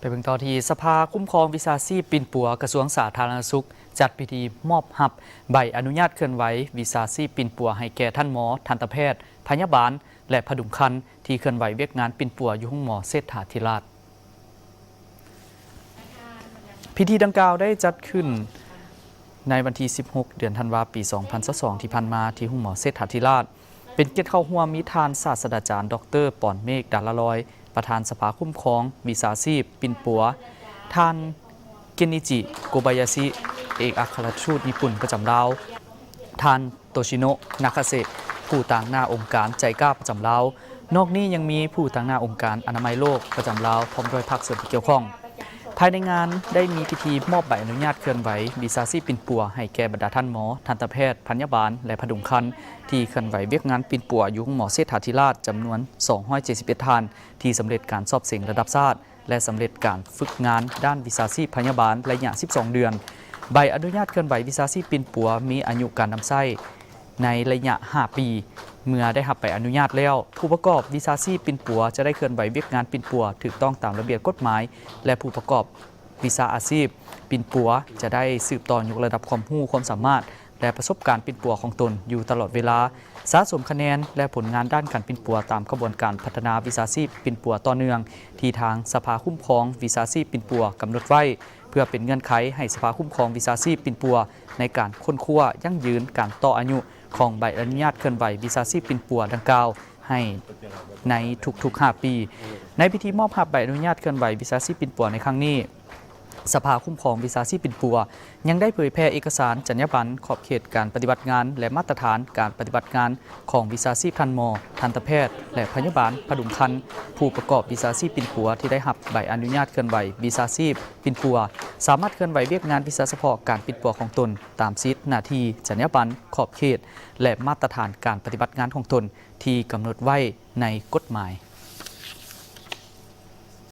ไปเบิ่งต่อที่สภาคุ้มครองวิชาชีพปิ่นปัวกระทรวงสาธารณสุขจัดพิธีมอบหับใบอนุญาตเคลื่อนไหววิชาชีพปิ่นปัวให้แก่ท่านหมอทันตแพทย์พยาบาลและผดุมคันที่เคลื่อนไหวเวียกงานปิ่นปัวอยู่ห้องหมอเศรษฐาธิราชพิธีดังกล่าวได้จัดขึ้นในวันที่ 16 เดือนธันวาคม ปี 2022 ที่ผ่านมาที่ห้องหมอเศรษฐาธิราชเป็นเกียรติเข้าร่วมมีทานศาสตราจารย์ดร.ปอนเมฆดาลลอยประธานสภาคุ้มครองวิชาชีพปิ่นปัวท่านเกนิจิโกบายาชิเอกอัครราชทูตญี่ปุ่นประจำลาวท่านโตชิโนะนาคาเซะผู้ต่างหน้าองค์การใจกล้าประจำลาวนอกนี้ยังมีผู้ต่างหน้าองค์การอนามัยโลกประจำลาวพร้อมด้วยภาคส่วนที่เกี่ยวข้องภายในงานได้มีพิธีมอบใบอนุญาตเคลื่อนไหววิชาชีพปิ่นปัวให้แก่บรรดาท่านหมอทันตแพทย์พยาบาลและผดุมคันที่เคลื่อนไหวเวียกงานปิ่นปัวอยู่ห้องหมอเศรษฐาธิราชจำนวน 271 ท่านที่สำเร็จการสอบเสียงระดับชาติและสำเร็จการฝึกงานด้านวิชาชีพพยาบาลระยะ 12 เดือนใบอนุญาตเคลื่อนไหววิชาชีพปิ่นปัวมีอายุการนำใช้ในระยะ 5 ปี เมื่อได้รับใบอนุญาตแล้วผู้ประกอบวิชาชีพปิ่นปัวจะได้เคลื่อนไหวเวียกงานปิ่นปัวถูกต้องตามระเบียบกฎหมายและผู้ประกอบวิชาอาชีพปิ่นปัวจะได้สืบต่อยกระดับความรู้ความสามารถและประสบการณ์ปิ่นปัวของตนอยู่ตลอดเวลาสะสมคะแนนและผลงานด้านการปิ่นปัวตามกระบวนการพัฒนาวิชาชีพปิ่นปัวต่อเนื่องที่ทางสภาคุ้มครองวิชาชีพปิ่นปัวกำหนดไว้เพื่อเป็นเงื่อนไขให้สภาคุ้มครองวิชาชีพปิ่นปัวในการค้นคว้ายั่งยืนการต่ออายุของใบอนุญาตเคลื่อนไหววิชาชีพปิ่นปัวดังกล่าวให้ในทุกๆ 5 ปีในพิธีมอบใบอนุญาตเคลื่อนไหววิชาชีพปิ่นปัวในครั้งนี้สภาคุ้มครองวิชาชีพปิ่นปัวยังได้เผยแพร่เอกสารจรรยาบรรณขอบเขตการปฏิบัติงานและมาตรฐานการปฏิบัติงานของวิชาชีพทันหมอทันตแพทย์และพยาบาลผดุมคันผู้ประกอบวิชาชีพปิ่นปัวที่ได้รับใบอนุญาตเคลื่อนไหววิชาชีพปิ่นปัวสามารถเคลื่อนไหวเวียกงานวิชาเฉพาะการปิ่นปัวของตนตามสิทธิหน้าที่จรรยาบรรณขอบเขตและมาตรฐานการปฏิบัติงานของตนที่กำหนดไว้ในกฎหมาย